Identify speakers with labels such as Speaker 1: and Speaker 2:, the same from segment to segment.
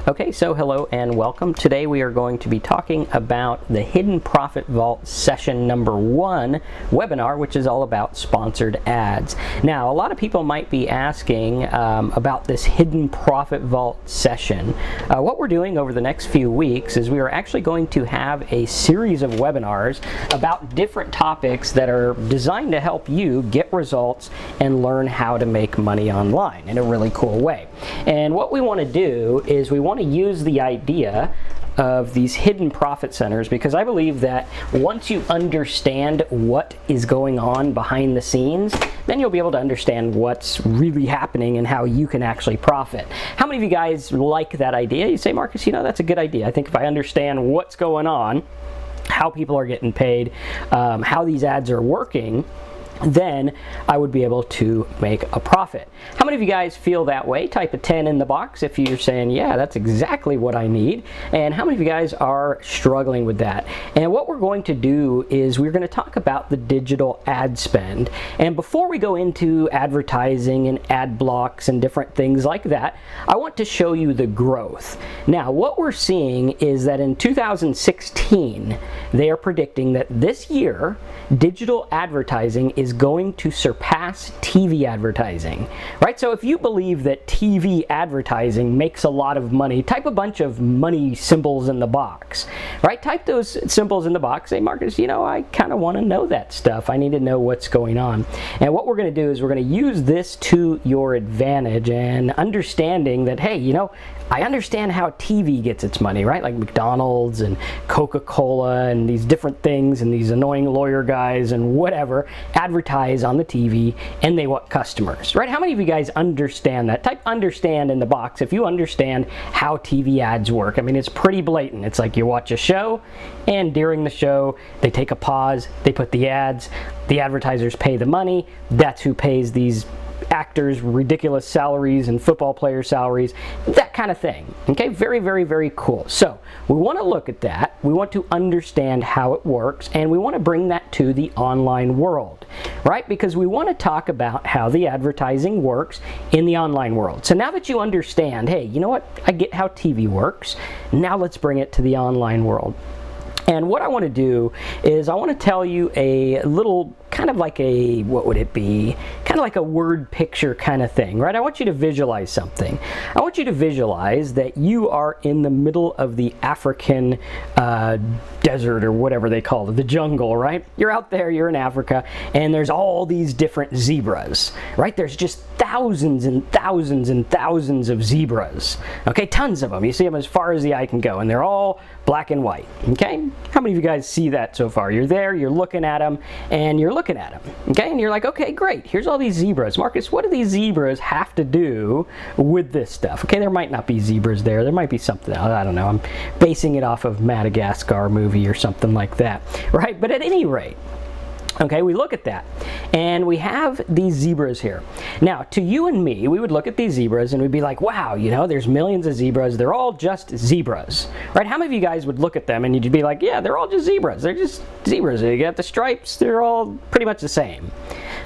Speaker 1: Okay, so hello and welcome. Today we are going to be talking about the Hidden Profit Vault session number 1 webinar, which is all about sponsored ads. Now, a lot of people might be asking about this Hidden Profit Vault session. What we're doing over the next few weeks is we are actually going to have a series of webinars about different topics that are designed to help you get results and learn how to make money online in a really cool way. And what we want to do is we want to use the idea of these hidden profit centers, because I believe that once you understand what is going on behind the scenes, then you'll be able to understand what's really happening and how you can actually profit. How many of you guys like that idea? You say, Marcus, you know, that's a good idea. I think if I understand what's going on, how people are getting paid, how these ads are working, then I would be able to make a profit. How many of you guys feel that way? Type a 10 in the box if you're saying, yeah, that's exactly what I need. And how many of you guys are struggling with that? And what we're going to do is we're going to talk about the digital ad spend. And before we go into advertising and ad blocks and different things like that, I want to show you the growth. Now, what we're seeing is that in 2016, they are predicting that this year, digital advertising is going to surpass TV advertising, right? So if you believe that TV advertising makes a lot of money, type a bunch of money symbols in the box, right? Type those symbols in the box. Say, Marcus, you know, I kind of want to know that stuff. I need to know what's going on. And what we're going to do is we're going to use this to your advantage and understanding that, hey, you know, I understand how TV gets its money, right? Like McDonald's and Coca-Cola and these different things and these annoying lawyer guys and whatever advertise on the TV and they want customers, right? How many of you guys understand that? Type understand in the box if you understand how TV ads work. I mean, it's pretty blatant. It's like you watch a show and during the show, they take a pause, they put the ads, the advertisers pay the money. That's who pays these actors ridiculous salaries and football player salaries, that kind of thing. Okay, very, very, very cool. So we want to look at that. We want to understand how it works, and we want to bring that to the online world, right? Because we want to talk about how the advertising works in the online world. So now that you understand, hey, you know what? I get how TV works. Now let's bring it to the online world. And what I want to do is I want to tell you a little kind of like a, what would it be? Kind of like a word picture kind of thing, right? I want you to visualize something. I want you to visualize that you are in the middle of the African desert or whatever they call it, the jungle, right? You're out there, you're in Africa, and there's all these different zebras, right? There's just thousands and thousands and thousands of zebras, okay? Tons of them. You see them as far as the eye can go, and they're all black and white, okay? How many of you guys see that so far? You're there, you're looking at them, and you're looking at them, okay? And you're like, okay, great, here's all these zebras. Marcus, what do these zebras have to do with this stuff? Okay, there might not be zebras there. There might be something else. I don't know. I'm basing it off of Madagascar movie or something like that, right? But at any rate, okay, we look at that, and we have these zebras here. Now, to you and me, we would look at these zebras, and we'd be like, wow, you know, there's millions of zebras. They're all just zebras, right? How many of you guys would look at them, and you'd be like, yeah, they're all just zebras. They're just zebras. You got the stripes. They're all pretty much the same,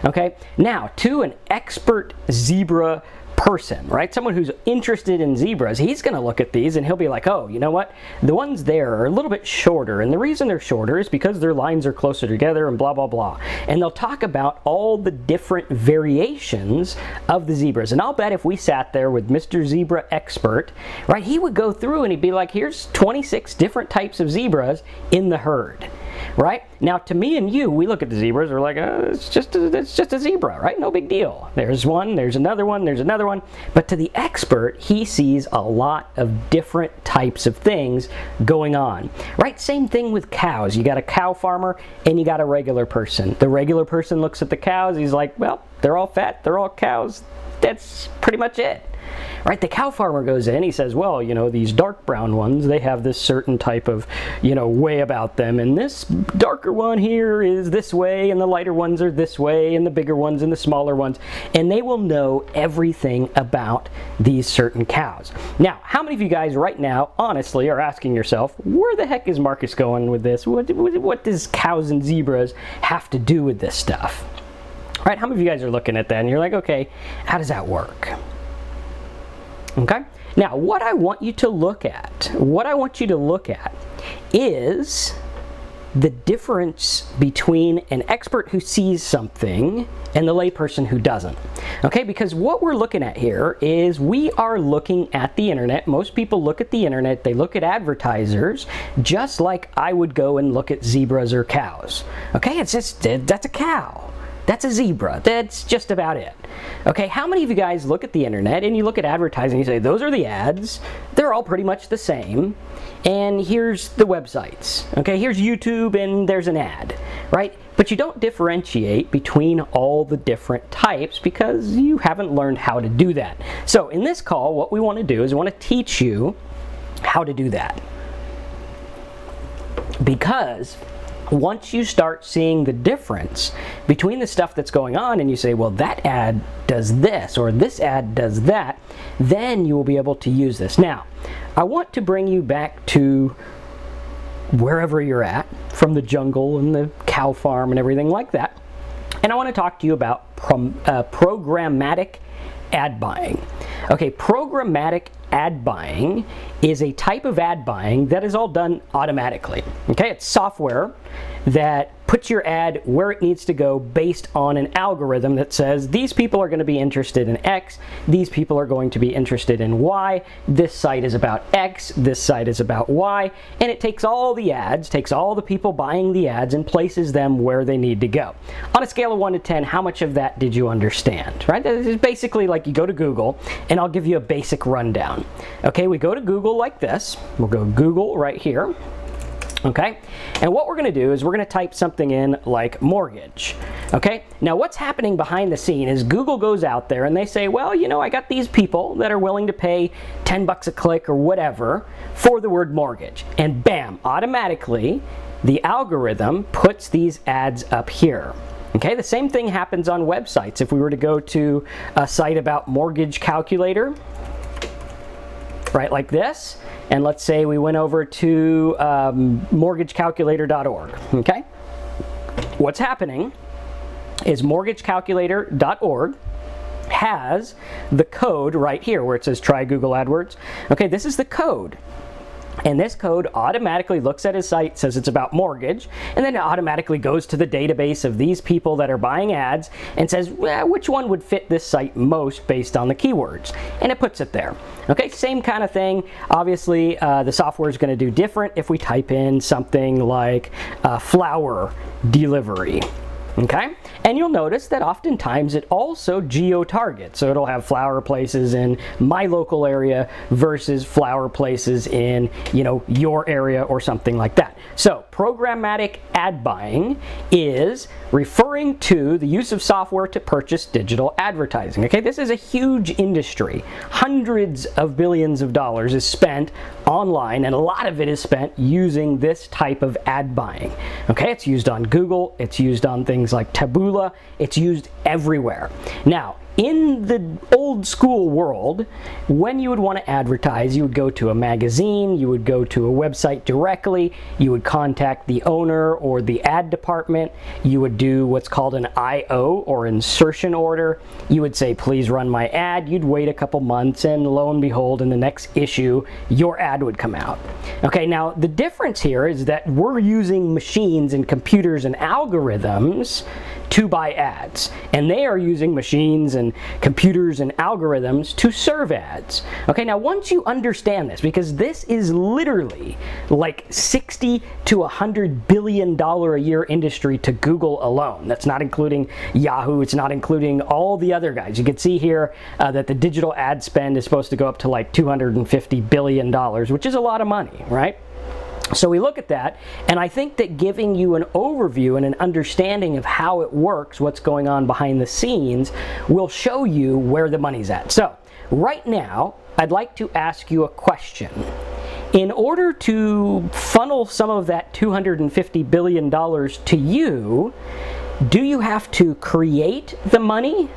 Speaker 1: okay? Now, to an expert zebra person, right? Someone who's interested in zebras, he's going to look at these and he'll be like, oh, you know what? The ones there are a little bit shorter, and the reason they're shorter is because their lines are closer together and blah, blah, blah. And they'll talk about all the different variations of the zebras. And I'll bet if we sat there with Mr. Zebra Expert, right, he would go through and he'd be like, here's 26 different types of zebras in the herd. Right? Now, to me and you, we look at the zebras, we're like, it's just a zebra, right? No big deal. There's one, there's another one, there's another one. But to the expert, he sees a lot of different types of things going on, right? Same thing with cows. You got a cow farmer and you got a regular person. The regular person looks at the cows, he's like, well, they're all fat, they're all cows. That's pretty much it. Right, the cow farmer goes in, he says, well, you know, these dark brown ones, they have this certain type of, you know, way about them, and this darker one here is this way, and the lighter ones are this way, and the bigger ones and the smaller ones, and they will know everything about these certain cows. Now, how many of you guys right now, honestly, are asking yourself, where the heck is Marcus going with this? What does cows and zebras have to do with this stuff? Right, how many of you guys are looking at that, and you're like, okay, how does that work? Okay, Now, what I want you to look at is the difference between an expert who sees something and the layperson who doesn't. Okay, because what we're looking at here is we are looking at the internet. Most people look at the internet, they look at advertisers, just like I would go and look at zebras or cows. Okay, it's just, that's a cow. That's a zebra. That's just about it. Okay, how many of you guys look at the internet and you look at advertising and you say, those are the ads, they're all pretty much the same, and here's the websites. Okay, here's YouTube and there's an ad, right? But you don't differentiate between all the different types because you haven't learned how to do that. So in this call, what we want to do is we want to teach you how to do that. Because once you start seeing the difference between the stuff that's going on and you say, well, that ad does this or this ad does that, then you will be able to use this. Now, I want to bring you back to wherever you're at, from the jungle and the cow farm and everything like that. And I want to talk to you about programmatic ad buying. Okay, programmatic ad buying is a type of ad buying that is all done automatically. Okay, it's software that puts your ad where it needs to go based on an algorithm that says these people are going to be interested in X, these people are going to be interested in Y, this site is about X, this site is about Y, and it takes all the ads, takes all the people buying the ads and places them where they need to go. On a scale of 1 to 10, how much of that did you understand? Right? This is basically like you go to Google, and I'll give you a basic rundown. Okay, we go to Google like this. We'll go Google right here. Okay, and what we're going to do is we're going to type something in like mortgage. Okay, now what's happening behind the scene is Google goes out there and they say, well, you know, I got these people that are willing to pay 10 bucks a click or whatever for the word mortgage, and bam, automatically the algorithm puts these ads up here. Okay, the same thing happens on websites. If we were to go to a site about mortgage calculator, right, like this, and let's say we went over to mortgagecalculator.org, okay? What's happening is mortgagecalculator.org has the code right here where it says try Google AdWords. Okay, this is the code. And this code automatically looks at his site, says it's about mortgage, and then it automatically goes to the database of these people that are buying ads and says, well, which one would fit this site most based on the keywords? And it puts it there. Okay, same kind of thing. Obviously, the software is going to do different if we type in something like flower delivery. Okay, and you'll notice that oftentimes it also geo-targets. So it'll have flower places in my local area versus flower places in, you know, your area or something like that. So programmatic ad buying is referring to the use of software to purchase digital advertising. Okay, this is a huge industry. Hundreds of billions of dollars is spent online, and a lot of it is spent using this type of ad buying. Okay, it's used on Google, it's used on things like Taboola, it's used everywhere. Now, in the old school world, when you would want to advertise, you would go to a magazine, you would go to a website directly, you would contact the owner or the ad department, you would do what's called an I.O. or insertion order, you would say, please run my ad, you'd wait a couple months, and lo and behold, in the next issue, your ad would come out. Okay, now the difference here is that we're using machines and computers and algorithms to buy ads, and they are using machines and computers and algorithms to serve ads. Okay, now once you understand this, because this is literally like 60 to 100 billion dollar a year industry to Google alone. That's not including Yahoo, it's not including all the other guys. You can see here that the digital ad spend is supposed to go up to like $250 billion, which is a lot of money, right? So we look at that, and I think that giving you an overview and an understanding of how it works, what's going on behind the scenes, will show you where the money's at. So right now, I'd like to ask you a question. In order to funnel some of that $250 billion to you, do you have to create the money?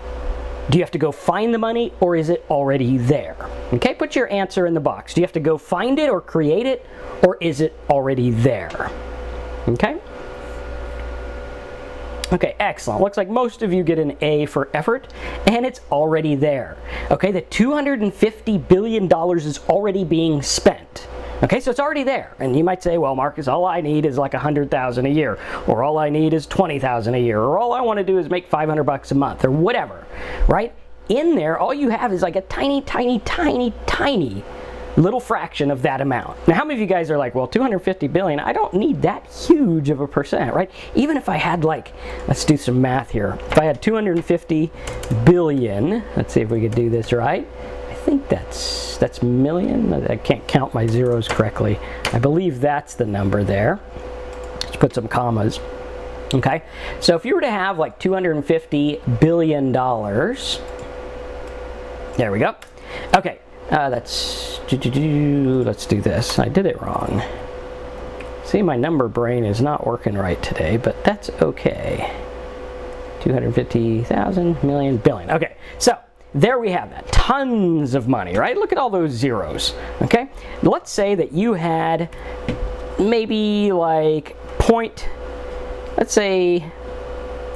Speaker 1: Do you have to go find the money, or is it already there? Okay, put your answer in the box. Do you have to go find it or create it, or is it already there? Okay? Okay, excellent. Looks like most of you get an A for effort, and it's already there. Okay, the $250 billion is already being spent. Okay, so it's already there. And you might say, well, Marcus, all I need is like $100,000 a year, or all I need is $20,000 a year, or all I want to do is make $500 a month, or whatever, right? In there, all you have is like a tiny, tiny, tiny, tiny little fraction of that amount. Now, how many of you guys are like, well, 250 billion, I don't need that huge of a percent, right? Even if I had like, let's do some math here. If I had 250 billion, let's see if we could do this right. I think that's million. I can't count my zeros correctly. I believe that's the number there. Let's put some commas. Okay, so if you were to have like $250 billion, there we go. Okay. Let's do this. I did it wrong. See, my number brain is not working right today, but that's okay. 250,000, million, billion. Okay, so there we have that. Tons of money, right? Look at all those zeros, okay? Let's say that you had maybe like let's say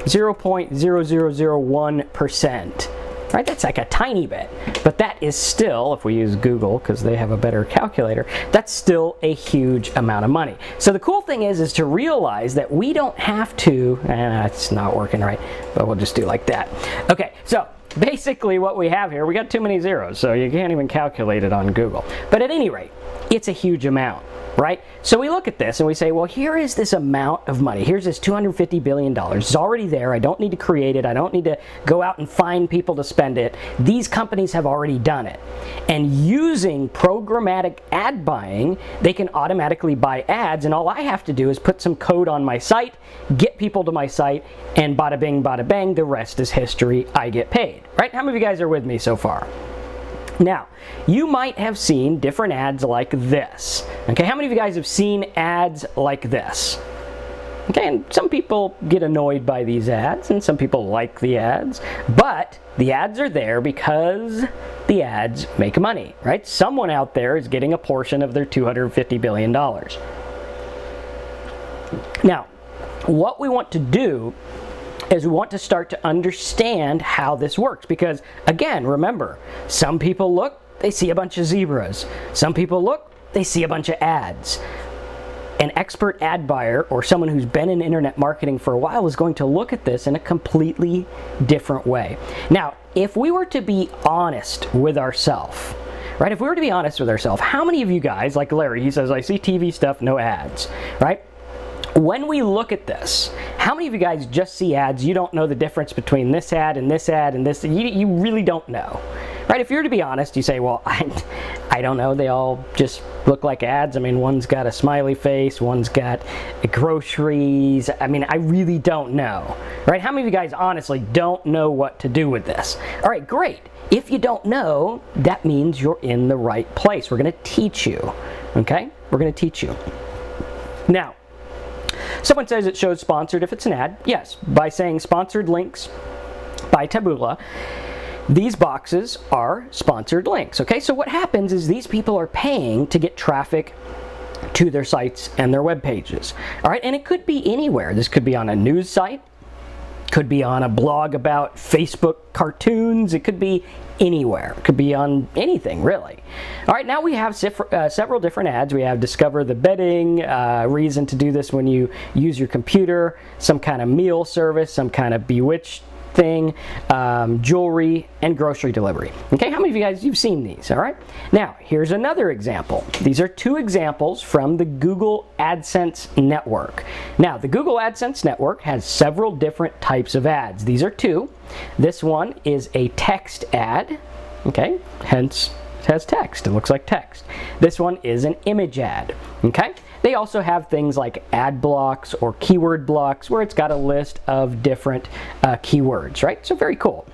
Speaker 1: 0.0001%. Right, that's like a tiny bit, but that is still, if we use Google because they have a better calculator, that's still a huge amount of money. So the cool thing is to realize that we don't have to, it's not working right, but we'll just do like that. Okay, so basically what we have here, we got too many zeros, so you can't even calculate it on Google. But at any rate, it's a huge amount. Right? So we look at this and we say, well, here is this amount of money. Here's this $250 billion. It's already there. I don't need to create it. I don't need to go out and find people to spend it. These companies have already done it. And using programmatic ad buying, they can automatically buy ads, and all I have to do is put some code on my site, get people to my site, and bada bing, bada bang, the rest is history. I get paid. Right? How many of you guys are with me so far? Now, you might have seen different ads like this. Okay, how many of you guys have seen ads like this? Okay, and some people get annoyed by these ads, and some people like the ads, but the ads are there because the ads make money, right? Someone out there is getting a portion of their $250 billion. Now, what we want to do is we want to start to understand how this works, because again, remember, some people look, they see a bunch of zebras. Some people look, they see a bunch of ads. An expert ad buyer or someone who's been in internet marketing for a while is going to look at this in a completely different way. Now, if we were to be honest with ourselves, right? If we were to be honest with ourselves, how many of you guys, like Larry, he says, I see TV stuff, no ads, right? When we look at this, how many of you guys just see ads? You don't know the difference between this ad and this ad and this. You really don't know, right? If you're to be honest, you say, well, I don't know. They all just look like ads. I mean, one's got a smiley face, one's got groceries. I mean, I really don't know, right? How many of you guys honestly don't know what to do with this? All right, great. If you don't know, that means you're in the right place. We're going to teach you, okay? We're going to teach you. Now, someone says it shows sponsored if it's an ad. Yes, by saying sponsored links by Taboola, these boxes are sponsored links. Okay, so what happens is these people are paying to get traffic to their sites and their web pages. All right, and it could be anywhere. This could be on a news site, could be on a blog about Facebook cartoons, it could be anywhere. It could be on anything, really. All right, now we have several different ads. We have discover the bedding, reason to do this when you use your computer, some kind of meal service, some kind of bewitched thing, jewelry, and grocery delivery. Okay, how many of you guys, you've seen these, all right? Now, here's another example. These are two examples from the Google AdSense network. Now, the Google AdSense network has several different types of ads. These are two. This one is a text ad, okay, hence it has text. It looks like text. This one is an image ad, okay? They also have things like ad blocks or keyword blocks where it's got a list of different keywords, right? So very cool.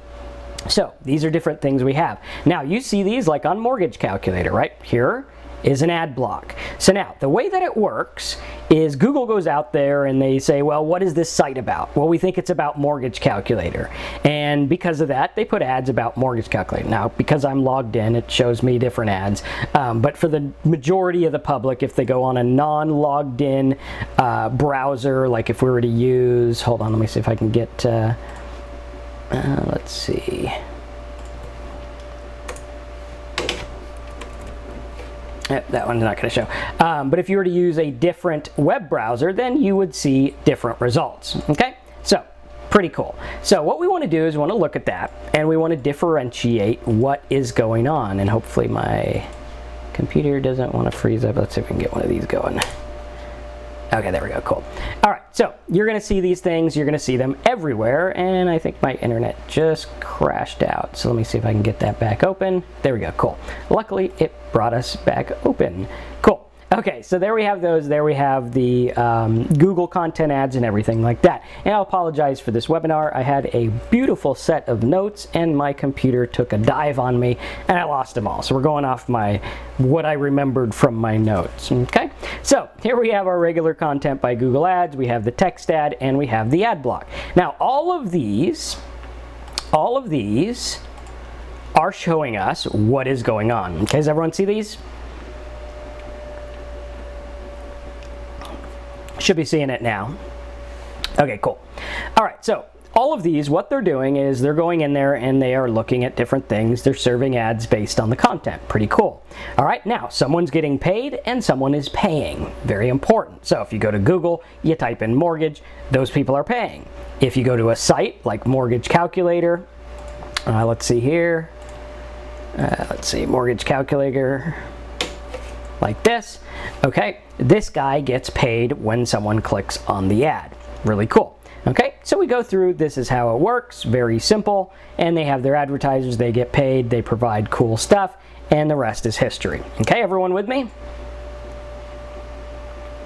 Speaker 1: So these are different things we have. Now you see these like on Mortgage Calculator, right? Here is an ad block. So now, the way that it works is Google goes out there and they say, well, what is this site about? Well, we think it's about Mortgage Calculator. And because of that, they put ads about Mortgage Calculator. Now, because I'm logged in, it shows me different ads. But for the majority of the public, if they go on a non-logged in browser, like if we were to use, hold on, let me see if I can get, let's see. That one's not going to show. But if you were to use a different web browser, then you would see different results. Okay, so pretty cool. So what we want to do is we want to look at that, and we want to differentiate what is going on. And hopefully my computer doesn't want to freeze up. Let's see if we can get one of these going. Okay, there we go, cool. All right, so you're gonna see these things, you're gonna see them everywhere, and I think my internet just crashed out. So let me see if I can get that back open. There we go, cool. Luckily, it brought us back open. Cool. Okay, so there we have those. There we have the Google content ads and everything like that. And I'll apologize for this webinar. I had a beautiful set of notes and my computer took a dive on me and I lost them all. So we're going off what I remembered from my notes. Okay, so here we have our regular content by Google Ads. We have the text ad and we have the ad block. Now all of these are showing us what is going on. Okay, does everyone see these? Should be seeing it now. Okay, cool. All right, so all of these, what they're doing is they're going in there and they are looking at different things. They're serving ads based on the content. Pretty cool. All right, now someone's getting paid and someone is paying. Very important. So if you go to Google, you type in mortgage, those people are paying. If you go to a site like Mortgage Calculator, let's see here. Let's see, Mortgage Calculator. Like this. Okay, this guy gets paid when someone clicks on the ad. Really cool. Okay, so we go through, this is how it works, very simple, and they have their advertisers, they get paid, they provide cool stuff, and the rest is history. Okay, everyone with me?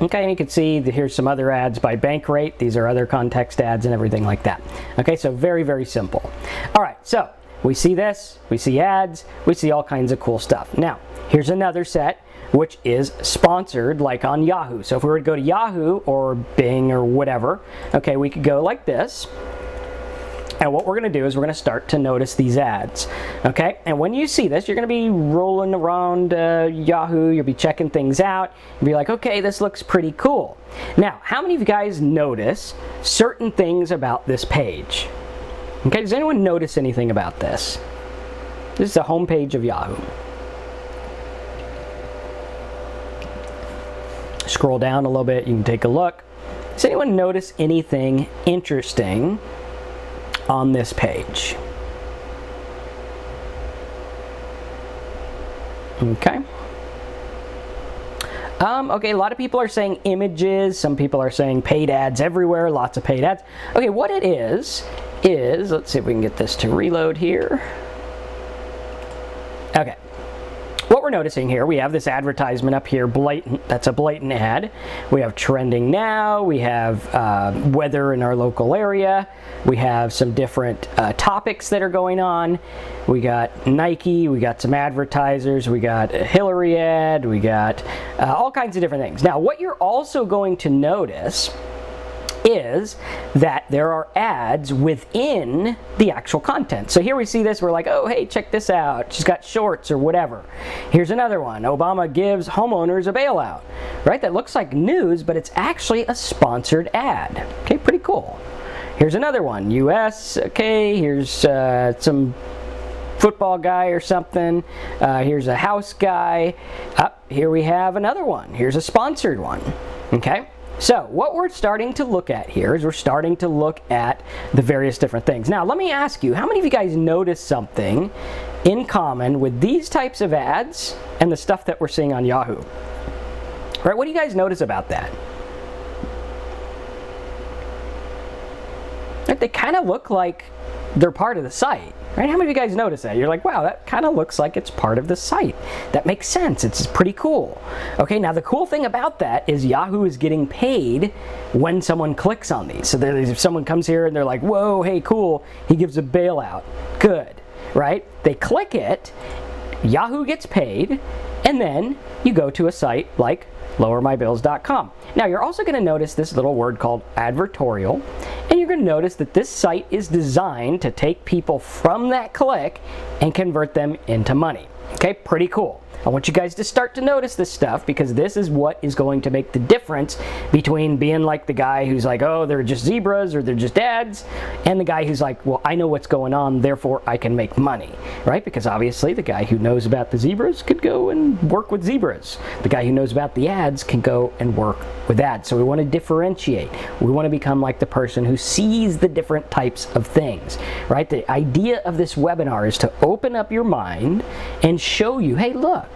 Speaker 1: Okay, and you can see that here's some other ads by Bankrate. These are other context ads and everything like that. Okay, so very, very simple. All right, so we see this, we see ads, we see all kinds of cool stuff. Now, here's another set which is sponsored, like on Yahoo. So if we were to go to Yahoo or Bing or whatever, okay, we could go like this. And what we're going to do is we're going to start to notice these ads. Okay, and when you see this, you're going to be rolling around Yahoo, you'll be checking things out, you'll be like, okay, this looks pretty cool. Now, how many of you guys notice certain things about this page? Okay, does anyone notice anything about this? This is the home page of Yahoo. Scroll down a little bit, you can take a look. Does anyone notice anything interesting on this page? Okay. Okay, a lot of people are saying images, some people are saying paid ads everywhere, lots of paid ads. Okay, what it is, let's see if we can get this to reload here. Okay. What we're noticing here, we have this advertisement up here, blatant, that's a blatant ad. We have trending now, we have weather in our local area, we have some different topics that are going on. We got Nike, we got some advertisers, we got a Hillary ad, we got all kinds of different things. Now, what you're also going to notice is that there are ads within the actual content. So here we see this, we're like, oh, hey, check this out. She's got shorts or whatever. Here's another one. Obama gives homeowners a bailout. Right? That looks like news, but it's actually a sponsored ad. Okay, pretty cool. Here's another one. US, okay, here's some football guy or something. Here's a house guy. Here we have another one. Here's a sponsored one. Okay? So what we're starting to look at here is we're starting to look at the various different things. Now let me ask you, how many of you guys notice something in common with these types of ads and the stuff that we're seeing on Yahoo? Right? What do you guys notice about that? Right? They kind of look like they're part of the site. Right? How many of you guys notice that? You're like, wow, that kind of looks like it's part of the site. That makes sense. It's pretty cool. Okay, now the cool thing about that is Yahoo is getting paid when someone clicks on these. So if someone comes here and they're like, whoa, hey, cool, he gives a bailout. Good, right? They click it, Yahoo gets paid, and then you go to a site like lowermybills.com. Now you're also going to notice this little word called advertorial, and you're going to notice that this site is designed to take people from that click and convert them into money. Okay, pretty cool. I want you guys to start to notice this stuff, because this is what is going to make the difference between being like the guy who's like, oh, they're just zebras or they're just ads, and the guy who's like, well, I know what's going on, therefore I can make money, right? Because obviously the guy who knows about the zebras could go and work with zebras. The guy who knows about the ads can go and work with ads. So we want to differentiate. We want to become like the person who sees the different types of things, right? The idea of this webinar is to open up your mind and show you, hey, look,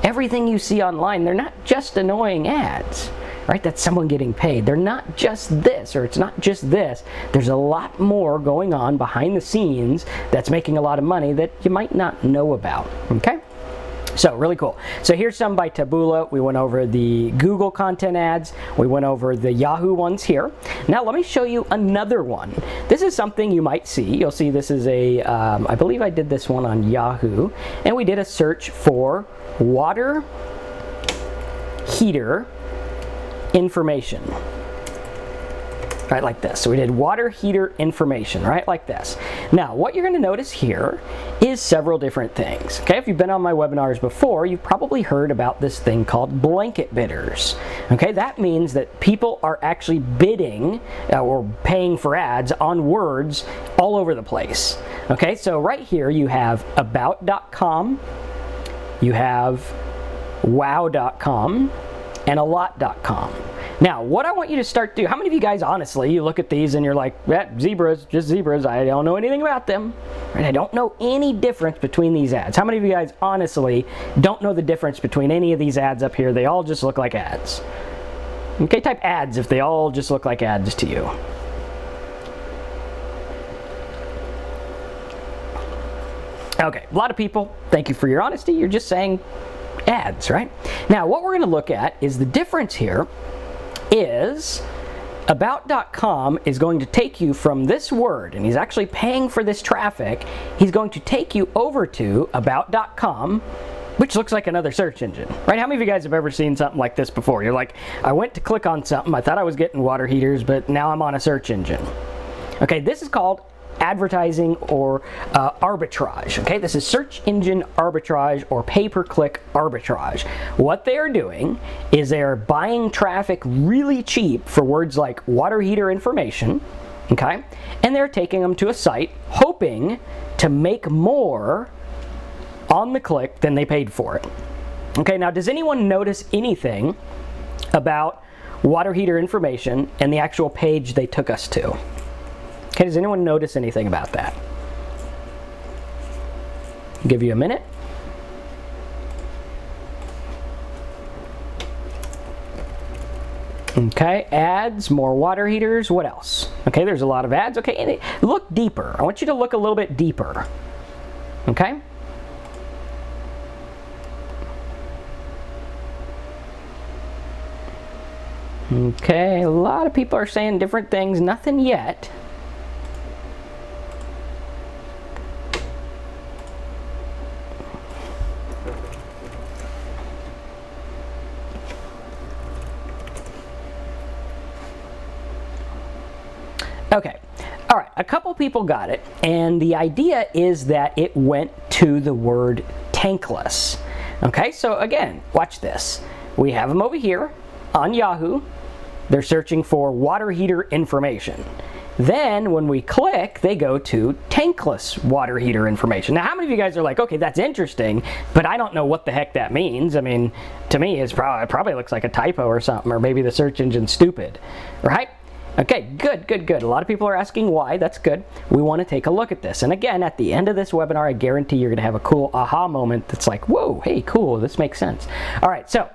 Speaker 1: everything you see online, they're not just annoying ads, right? That's someone getting paid. They're not just this, or it's not just this. There's a lot more going on behind the scenes that's making a lot of money that you might not know about, okay? So really cool. So here's some by Taboola. We went over the Google content ads. We went over the Yahoo ones here. Now let me show you another one. This is something you might see. You'll see this is a, I believe I did this one on Yahoo, and we did a search for water heater information. Right, like this. So we did water heater information, right, like this. Now, what you're going to notice here is several different things. Okay, if you've been on my webinars before, you've probably heard about this thing called blanket bidders. Okay, that means that people are actually bidding or paying for ads on words all over the place. Okay, so right here you have about.com, you have wow.com, and alot.com. Now, what I want you to start to do, how many of you guys, honestly, you look at these and you're like, zebras, just zebras, I don't know anything about them, and I don't know any difference between these ads. How many of you guys, honestly, don't know the difference between any of these ads up here? They all just look like ads. Okay, type ads if they all just look like ads to you. Okay, a lot of people, thank you for your honesty, you're just saying ads, right? Now, what we're going to look at is the difference here is about.com is going to take you from this word, and he's actually paying for this traffic. He's going to take you over to about.com, which looks like another search engine, right? How many of you guys have ever seen something like this before? You're like, I went to click on something, I thought I was getting water heaters, but now I'm on a search engine. Okay, this is called advertising or arbitrage. Okay, this is search engine arbitrage or pay-per-click arbitrage. What they are doing is they are buying traffic really cheap for words like water heater information, okay, and they're taking them to a site hoping to make more on the click than they paid for it. Okay, now does anyone notice anything about water heater information and the actual page they took us to? Okay, does anyone notice anything about that? I'll give you a minute. Okay, ads, more water heaters, what else? Okay, there's a lot of ads. Okay, and look deeper. I want you to look a little bit deeper. Okay? Okay, a lot of people are saying different things, nothing yet. Okay, all right, a couple people got it, and the idea is that it went to the word tankless. Okay, so again, watch this. We have them over here on Yahoo. They're searching for water heater information. Then when we click, they go to tankless water heater information. Now, how many of you guys are like, okay, that's interesting, but I don't know what the heck that means? I mean, to me, it probably looks like a typo or something, or maybe the search engine's stupid, right? Okay, good, good, good. A lot of people are asking why. That's good. We want to take a look at this. And again, at the end of this webinar, I guarantee you're going to have a cool aha moment that's like, whoa, hey, cool, this makes sense. All right, so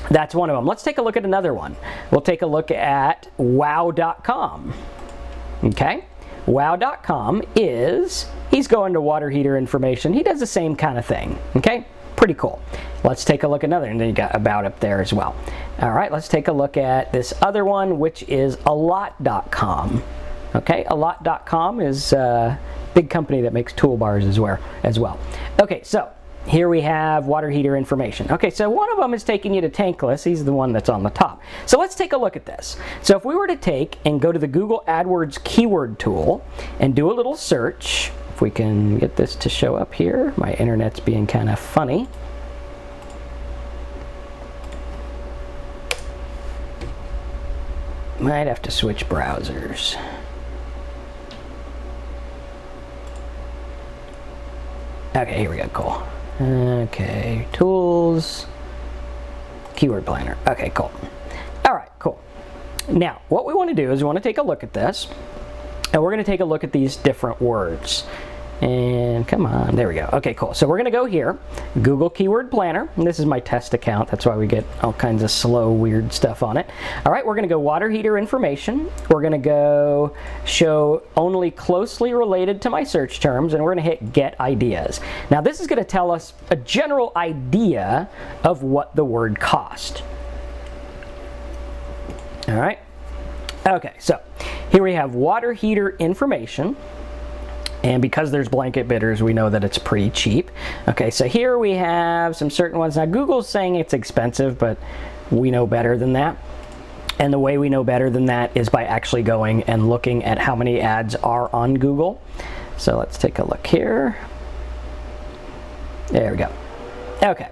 Speaker 1: that's one of them. Let's take a look at another one. We'll take a look at wow.com. Okay, wow.com is, he's going to water heater information. He does the same kind of thing. Okay, pretty cool. Let's take a look at another, and then you got about up there as well. All right, let's take a look at this other one, which is alot.com. Okay, alot.com is a big company that makes toolbars as well. Okay, so here we have water heater information. Okay, so one of them is taking you to tankless. He's the one that's on the top. So let's take a look at this. So if we were to take and go to the Google AdWords keyword tool and do a little search, if we can get this to show up here. My internet's being kind of funny. Might have to switch browsers. Okay, here we go, cool. Okay, tools, keyword planner. Okay, cool. All right, cool. Now, what we want to do is we want to take a look at this, and we're going to take a look at these different words. And come on, there we go. Okay, cool. So we're going to go here, Google Keyword Planner. And this is my test account. That's why we get all kinds of slow, weird stuff on it. All right, we're going to go water heater information. We're going to go show only closely related to my search terms, and we're going to hit Get Ideas. Now, this is going to tell us a general idea of what the word cost. All right. Okay, so here we have water heater information. And because there's blanket bidders, we know that it's pretty cheap. Okay, so here we have some certain ones. Now, Google's saying it's expensive, but we know better than that. And the way we know better than that is by actually going and looking at how many ads are on Google. So let's take a look here. There we go. Okay.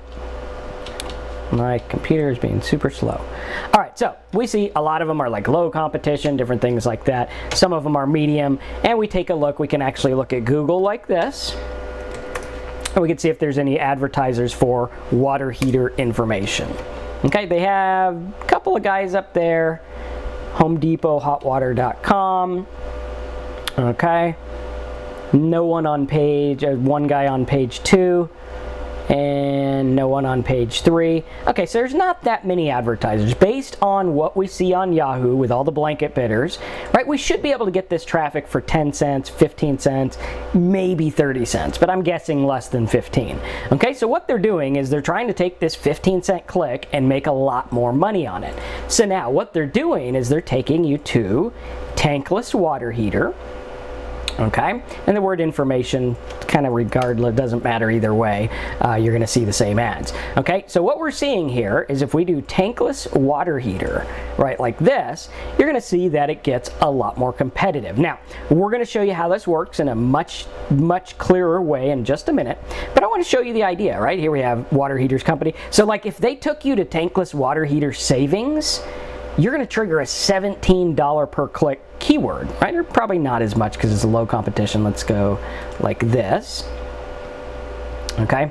Speaker 1: My computer is being super slow. All right, so we see a lot of them are like low competition, different things like that. Some of them are medium, and we take a look. We can actually look at Google like this, and we can see if there's any advertisers for water heater information. Okay, they have a couple of guys up there. Home Depot, hotwater.com. Okay, no one on page, one guy on page 2. And no one on page 3. Okay, so there's not that many advertisers. Based on what we see on Yahoo with all the blanket bidders, right, we should be able to get this traffic for 10 cents, 15 cents, maybe 30 cents, but I'm guessing less than 15. Okay, so what they're doing is they're trying to take this 15-cent click and make a lot more money on it. So now what they're doing is they're taking you to tankless water heater. Okay, and the word information, kind of regardless, doesn't matter either way, you're going to see the same ads. Okay, so what we're seeing here is if we do tankless water heater, right, like this, you're going to see that it gets a lot more competitive. Now, we're going to show you how this works in a much clearer way in just a minute, but I want to show you the idea, right? Here we have Water Heaters Company. So like if they took you to tankless water heater savings, you're going to trigger a $17 per click keyword, right? Or probably not as much because it's a low competition. Let's go like this. Okay.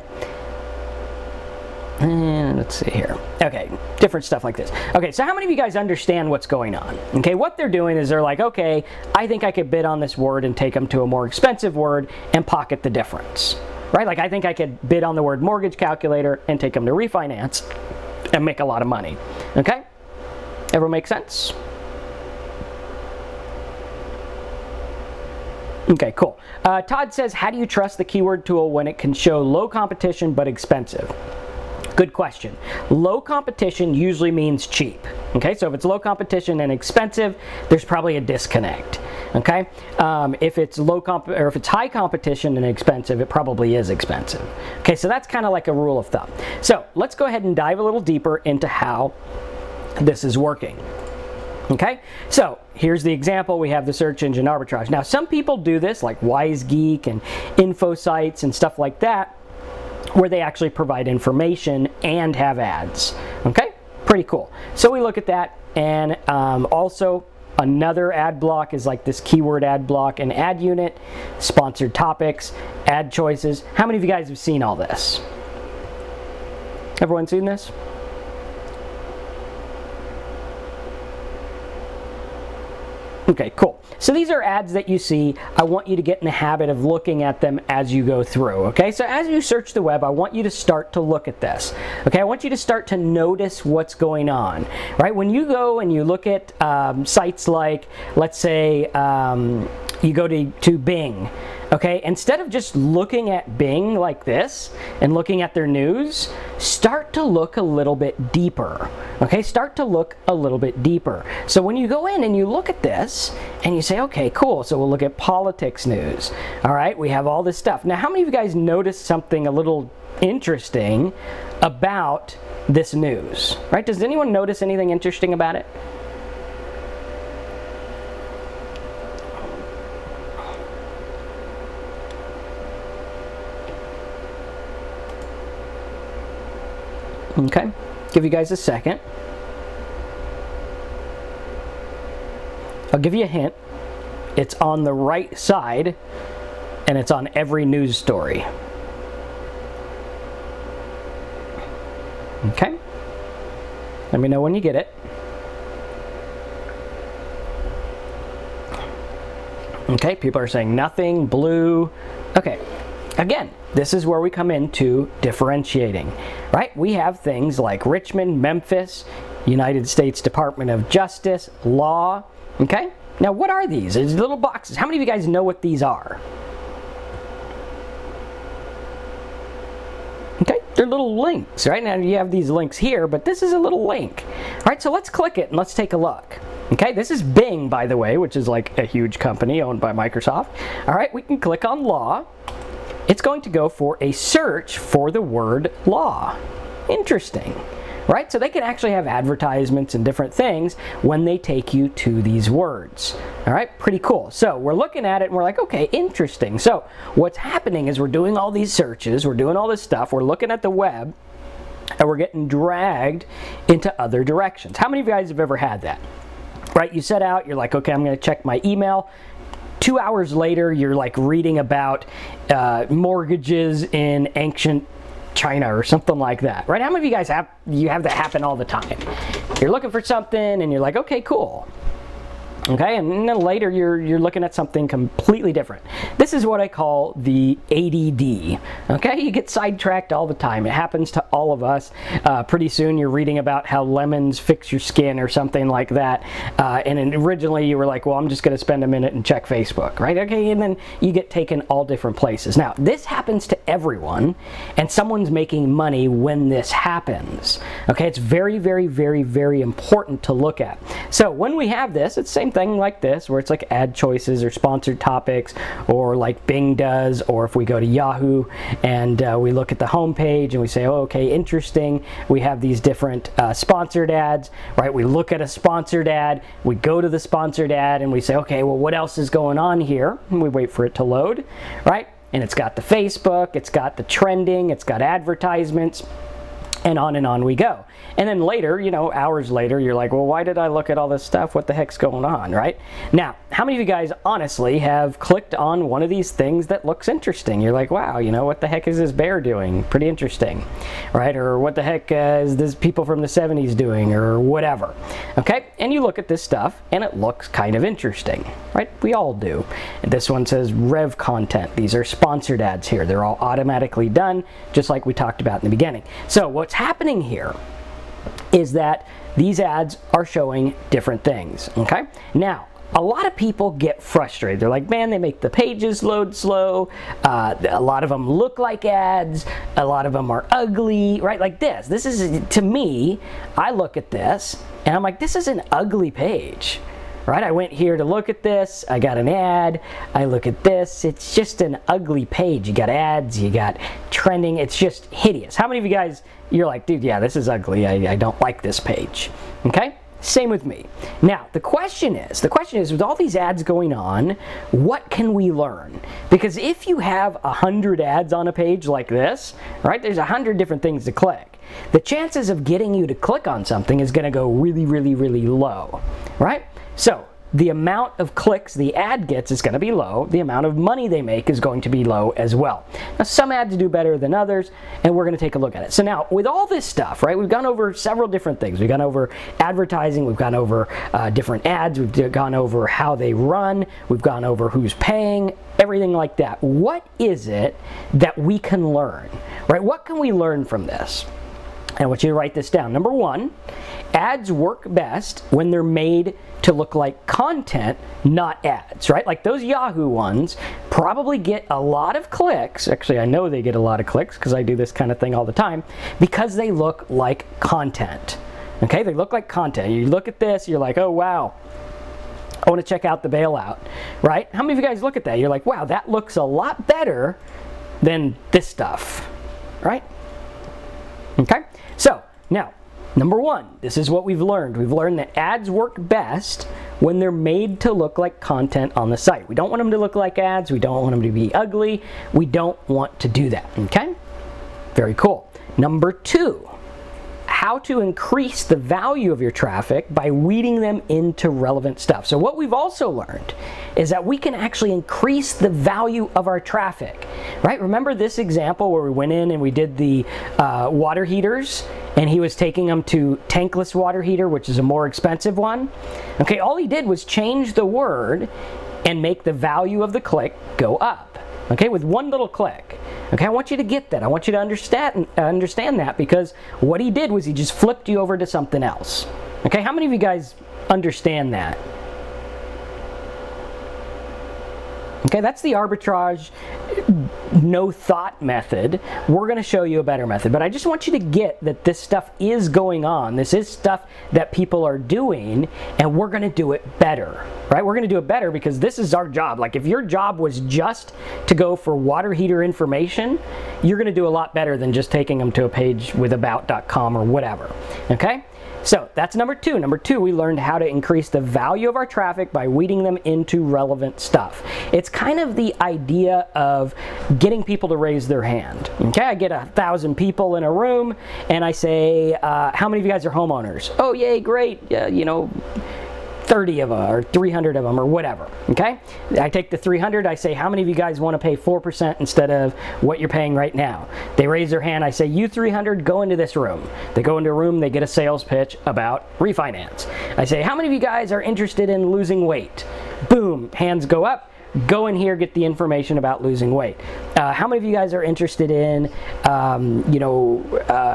Speaker 1: And let's see here. Okay, different stuff like this. Okay, so how many of you guys understand what's going on? Okay, what they're doing is they're like, okay, I think I could bid on this word and take them to a more expensive word and pocket the difference, right? Like I think I could bid on the word mortgage calculator and take them to refinance and make a lot of money. Okay? Ever make sense? Okay, cool. Todd says, how do you trust the keyword tool when it can show low competition but expensive? Good question. Low competition usually means cheap. Okay, so if it's low competition and expensive, there's probably a disconnect. Okay, if it's if it's high competition and expensive, it probably is expensive. Okay, so that's kind of like a rule of thumb. So let's go ahead and dive a little deeper into how this is working. Okay, so here's the example. We have the search engine arbitrage. Now, some people do this, like Wise Geek and info sites and stuff like that, where they actually provide information and have ads. Okay, pretty cool. So we look at that, and also another ad block is like this keyword ad block and ad unit, sponsored topics, ad choices. How many of you guys have seen all this? Everyone seen this? Okay, cool. So these are ads that you see. I want you to get in the habit of looking at them as you go through, okay? So as you search the web, I want you to start to look at this, okay? I want you to start to notice what's going on, right? When you go and you look at sites like, let's say, you go to Bing, okay? Instead of just looking at Bing like this and looking at their news, start to look a little bit deeper, okay? Start to look a little bit deeper. So when you go in and you look at this and you say, okay, cool, so we'll look at politics news, all right? We have all this stuff. Now, how many of you guys noticed something a little interesting about this news, right? Does anyone notice anything interesting about it? Okay, give you guys a second. I'll give you a hint. It's on the right side, and it's on every news story. Okay? Let me know when you get it. Okay, people are saying nothing, blue. Okay, again, this is where we come into differentiating, right? We have things like Richmond, Memphis, United States Department of Justice, law, okay? Now, what are these? These little boxes. How many of you guys know what these are? Okay, they're little links, right? Now, you have these links here, but this is a little link. All right, so let's click it and let's take a look. Okay, this is Bing, by the way, which is like a huge company owned by Microsoft. All right, we can click on law. It's going to go for a search for the word law. Interesting, right? So they can actually have advertisements and different things when they take you to these words. All right, pretty cool. So we're looking at it and we're like, okay, interesting. So what's happening is we're doing all these searches, we're doing all this stuff, we're looking at the web, and we're getting dragged into other directions. How many of you guys have ever had that? Right, you set out, you're like, okay, I'm going to check my email. 2 hours later, you're like reading about mortgages in ancient China or something like that, right? How many of you guys have that happen all the time? You're looking for something and you're like, okay, cool. Okay, and then later you're looking at something completely different. This is what I call the ADD. Okay, you get sidetracked all the time. It happens to all of us. Pretty soon you're reading about how lemons fix your skin or something like that. And then originally you were like, well, I'm just going to spend a minute and check Facebook, right? Okay, and then you get taken all different places. Now, this happens to everyone, and someone's making money when this happens. Okay, it's very, very, very, very important to look at. So when we have this, it's the same thing like this, where it's like ad choices or sponsored topics, or like Bing does, or if we go to Yahoo and we look at the home page and we say, oh, okay, interesting, we have these different sponsored ads, right? We look at a sponsored ad, we go to the sponsored ad and we say, okay, well, what else is going on here? And we wait for it to load, right? And it's got the Facebook, it's got the trending, it's got advertisements, and on we go. And then later, you know, hours later, you're like, well, why did I look at all this stuff? What the heck's going on, right? Now, how many of you guys honestly have clicked on one of these things that looks interesting? You're like, wow, you know, what the heck is this bear doing? Pretty interesting, right? Or what the heck is this people from the 70s doing, or whatever, okay? And you look at this stuff and it looks kind of interesting, right? We all do. And this one says Rev content. These are sponsored ads here. They're all automatically done, just like we talked about in the beginning. So what's happening here is that these ads are showing different things, okay? Now, a lot of people get frustrated. They're like, man, they make the pages load slow. A lot of them look like ads. A lot of them are ugly, right? Like this. This is, to me, I look at this and I'm like, this is an ugly page. Right, I went here to look at this, I got an ad, I look at this, it's just an ugly page. You got ads, you got trending, it's just hideous. How many of you guys, you're like, dude, yeah, this is ugly, I don't like this page, okay? Same with me. Now, the question is, with all these ads going on, what can we learn? Because if you have 100 ads on a page like this, right, there's 100 different things to click. The chances of getting you to click on something is gonna go really, really, really low, right? So the amount of clicks the ad gets is going to be low. The amount of money they make is going to be low as well. Now, some ads do better than others, and we're going to take a look at it. So now, with all this stuff, right, we've gone over several different things. We've gone over advertising, we've gone over different ads, we've gone over how they run, we've gone over who's paying, everything like that. What is it that we can learn, right? What can we learn from this? I want you to write this down. Number one, ads work best when they're made to look like content, not ads, right? Like those Yahoo ones probably get a lot of clicks. Actually, I know they get a lot of clicks because I do this kind of thing all the time, because they look like content. Okay, they look like content. You look at this, you're like, oh wow, I want to check out the bailout, right? How many of you guys look at that? You're like, wow, that looks a lot better than this stuff. right? Okay, so now, number one, this is what we've learned. We've learned that ads work best when they're made to look like content on the site. We don't want them to look like ads. We don't want them to be ugly. We don't want to do that, okay? Very cool. Number two, how to increase the value of your traffic by weeding them into relevant stuff. So what we've also learned is that we can actually increase the value of our traffic, right? Remember this example where we went in and we did the water heaters, and he was taking them to tankless water heater, which is a more expensive one? Okay, all he did was change the word and make the value of the click go up, okay, with one little click. Okay, I want you to get that. I want you to understand that, because what he did was he just flipped you over to something else. Okay, how many of you guys understand that? Okay, that's the arbitrage, no thought method. We're going to show you a better method, but I just want you to get that this stuff is going on. This is stuff that people are doing, and we're going to do it better, right? We're going to do it better because this is our job. Like, if your job was just to go for water heater information, you're going to do a lot better than just taking them to a page with about.com or whatever, okay? So that's number two. Number two, we learned how to increase the value of our traffic by weeding them into relevant stuff. It's kind of the idea of getting people to raise their hand. Okay, I get 1,000 people in a room and I say, how many of you guys are homeowners? Oh, yay, great, 30 of them or 300 of them or whatever, okay? I take the 300, I say, how many of you guys want to pay 4% instead of what you're paying right now? They raise their hand, I say, you 300, go into this room. They go into a room, they get a sales pitch about refinance. I say, how many of you guys are interested in losing weight? Boom, hands go up. Go in here, get the information about losing weight. How many of you guys are interested in,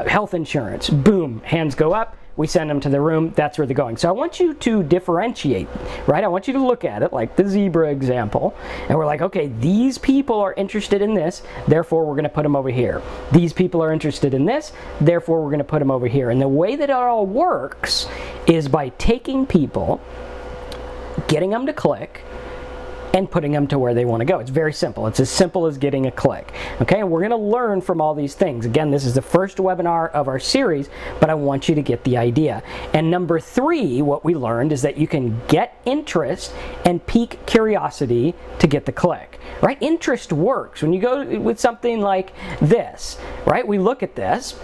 Speaker 1: health insurance? Boom, hands go up. We send them to the room. That's where they're going. So I want you to differentiate, right? I want you to look at it like the zebra example, and we're like, okay, these people are interested in this, therefore we're going to put them over here. These people are interested in this, therefore we're going to put them over here. And the way that it all works is by taking people, getting them to click, and putting them to where they want to go. It's very simple. It's as simple as getting a click. Okay, and we're going to learn from all these things. Again, this is the first webinar of our series, but I want you to get the idea. And number three, what we learned is that you can get interest and pique curiosity to get the click. Right? Interest works. When you go with something like this, right? We look at this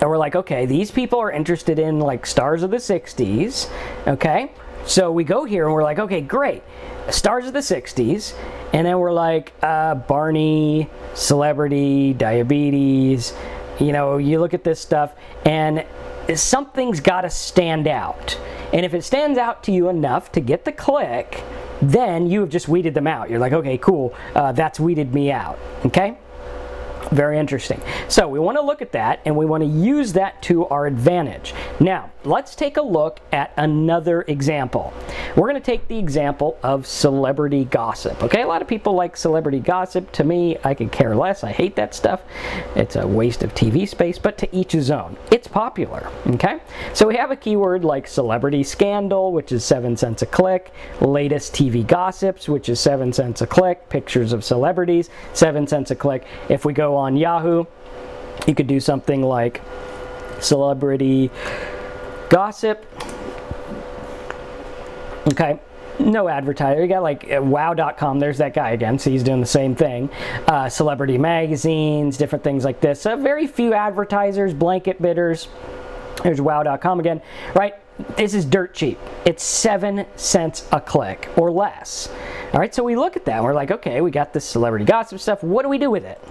Speaker 1: and we're like, okay, these people are interested in like stars of the 60s. Okay, so we go here and we're like, okay, great. Stars of the 60s, and then we're like Barney, celebrity, diabetes, you look at this stuff and something's got to stand out. And if it stands out to you enough to get the click, then you have just weeded them out. You're like, okay, cool, that's weeded me out, okay? Very interesting. So we want to look at that and we want to use that to our advantage. Now, let's take a look at another example. We're going to take the example of celebrity gossip. Okay, a lot of people like celebrity gossip. To me, I could care less. I hate that stuff. It's a waste of TV space, but to each his own. It's popular. Okay, so we have a keyword like celebrity scandal, which is 7 cents a click, latest TV gossips, which is 7 cents a click, pictures of celebrities, 7 cents a click. If we go on Yahoo, you could do something like celebrity gossip. Okay, no advertiser. You got like wow.com, there's that guy again, so he's doing the same thing. Celebrity magazines, different things like this. So very few advertisers, blanket bidders. There's wow.com again, right? This is dirt cheap. It's 7 cents a click or less. All right, so we look at that and we're like, okay, we got this celebrity gossip stuff. What do we do with it?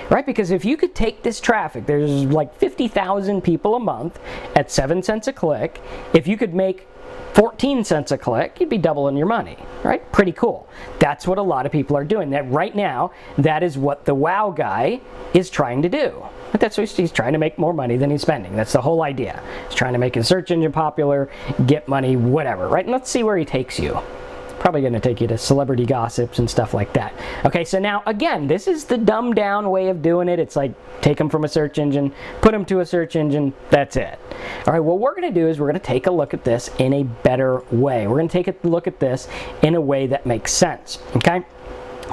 Speaker 1: Right? Because if you could take this traffic, there's like 50,000 people a month at 7 cents a click. If you could make 14 cents a click, you'd be doubling your money, right? Pretty cool. That's what a lot of people are doing. That right now, that is what the wow guy is trying to do. But that's what he's trying to make more money than he's spending. That's the whole idea. He's trying to make his search engine popular, get money, whatever, right? And let's see where he takes you. Probably going to take you to celebrity gossips and stuff like that. Okay, so now again, this is the dumbed down way of doing it. It's like take them from a search engine, put them to a search engine, that's it. All right, what we're going to do is we're going to take a look at this in a better way. We're going to take a look at this in a way that makes sense, okay?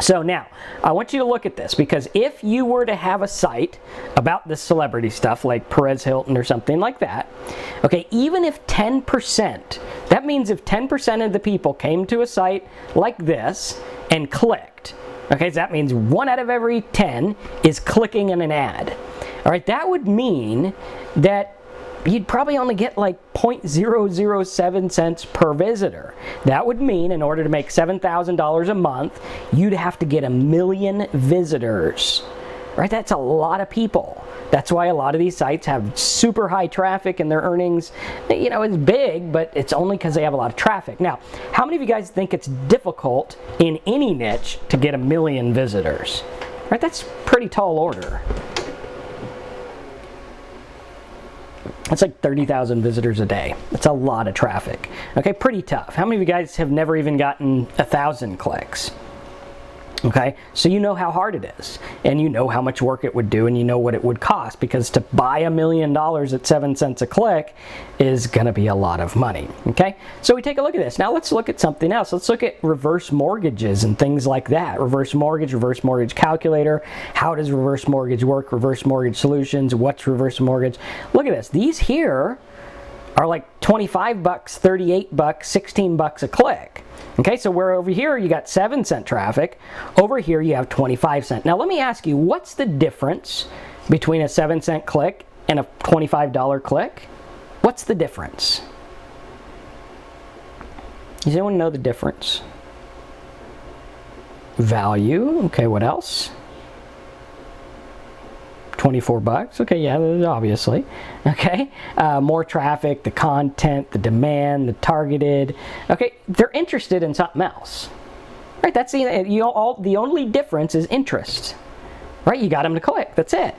Speaker 1: So now, I want you to look at this, because if you were to have a site about this celebrity stuff, like Perez Hilton or something like that, okay, even if 10%, that means if 10% of the people came to a site like this and clicked, okay, so that means 1 out of every 10 is clicking in an ad. All right, that would mean that you'd probably only get like 0.007 cents per visitor. That would mean in order to make $7,000 a month, you'd have to get 1 million visitors. Right? That's a lot of people. That's why a lot of these sites have super high traffic and their earnings, you know, is big, but it's only because they have a lot of traffic. Now, how many of you guys think it's difficult in any niche to get 1 million visitors? Right? That's pretty tall order. It's like 30,000 visitors a day. That's a lot of traffic. Okay, pretty tough. How many of you guys have never even gotten 1,000 clicks? Okay, so you know how hard it is, and you know how much work it would do, and you know what it would cost, because to buy $1 million at 7 cents a click is going to be a lot of money. Okay, so we take a look at this. Now let's look at something else. Let's look at reverse mortgages and things like that. Reverse mortgage calculator. How does reverse mortgage work? Reverse mortgage solutions. What's reverse mortgage? Look at this. These here are like 25 bucks, 38 bucks, 16 bucks a click. Okay, so where over here you got 7 cent traffic, over here you have 25 cent. Now let me ask you, what's the difference between a 7 cent click and a $25 click? What's the difference? Does anyone know the difference? Value. Okay, what else? 24 bucks. Okay, yeah, obviously. Okay, more traffic, the content, the demand, the targeted. Okay, they're interested in something else, right? That's the only difference is interest, right? You got them to click. That's it.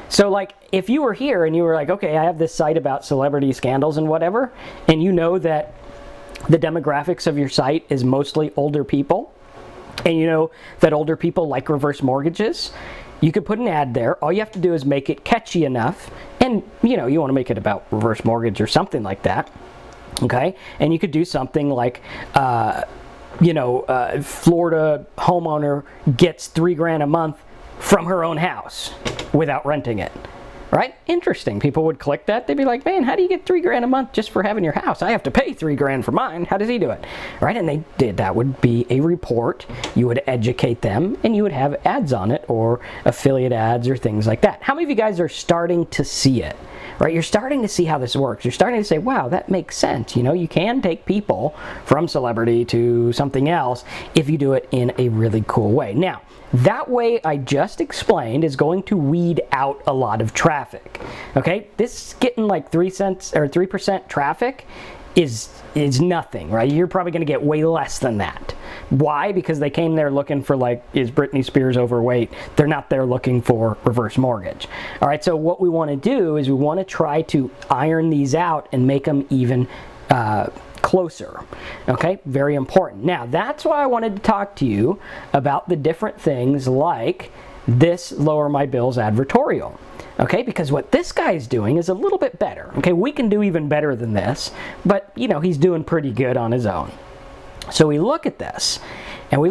Speaker 1: So, like, if you were here and you were like, okay, I have this site about celebrity scandals and whatever, and you know that the demographics of your site is mostly older people, and you know that older people like reverse mortgages, you could put an ad there. All you have to do is make it catchy enough, and you know, you want to make it about reverse mortgage or something like that, okay? And you could do something like, Florida homeowner gets $3,000 a month from her own house without renting it, right? Interesting. People would click that. They'd be like, man, how do you get $3,000 a month just for having your house? I have to pay $3,000 for mine. How does he do it? Right? And they did. That would be a report. You would educate them, and you would have ads on it, or affiliate ads or things like that. How many of you guys are starting to see it? Right? You're starting to see how this works. You're starting to say, wow, that makes sense. You know, you can take people from celebrity to something else if you do it in a really cool way. Now, that way I just explained is going to weed out a lot of traffic. Okay, this getting like 3% traffic is nothing, right? You're probably going to get way less than that. Why? Because they came there looking for, like, is Britney Spears overweight? They're not there looking for reverse mortgage. All right, so what we want to do is we want to try to iron these out and make them even closer. Okay, very important. Now, that's why I wanted to talk to you about the different things like this lower my bills advertorial. Okay, because what this guy is doing is a little bit better. Okay, we can do even better than this, but you know, he's doing pretty good on his own. So we look at this, and we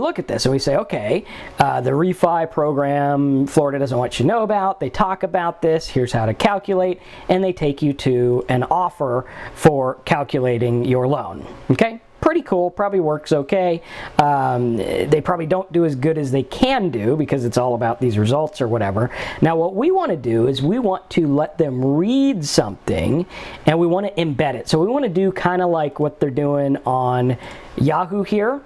Speaker 1: say, okay, the refi program, Florida doesn't want you to know about. They talk about this. Here's how to calculate, and they take you to an offer for calculating your loan. Okay, pretty cool. Probably works okay. They probably don't do as good as they can do because it's all about these results or whatever. Now, what we want to do is we want to let them read something, and we want to embed it. So we want to do kind of like what they're doing on Yahoo here.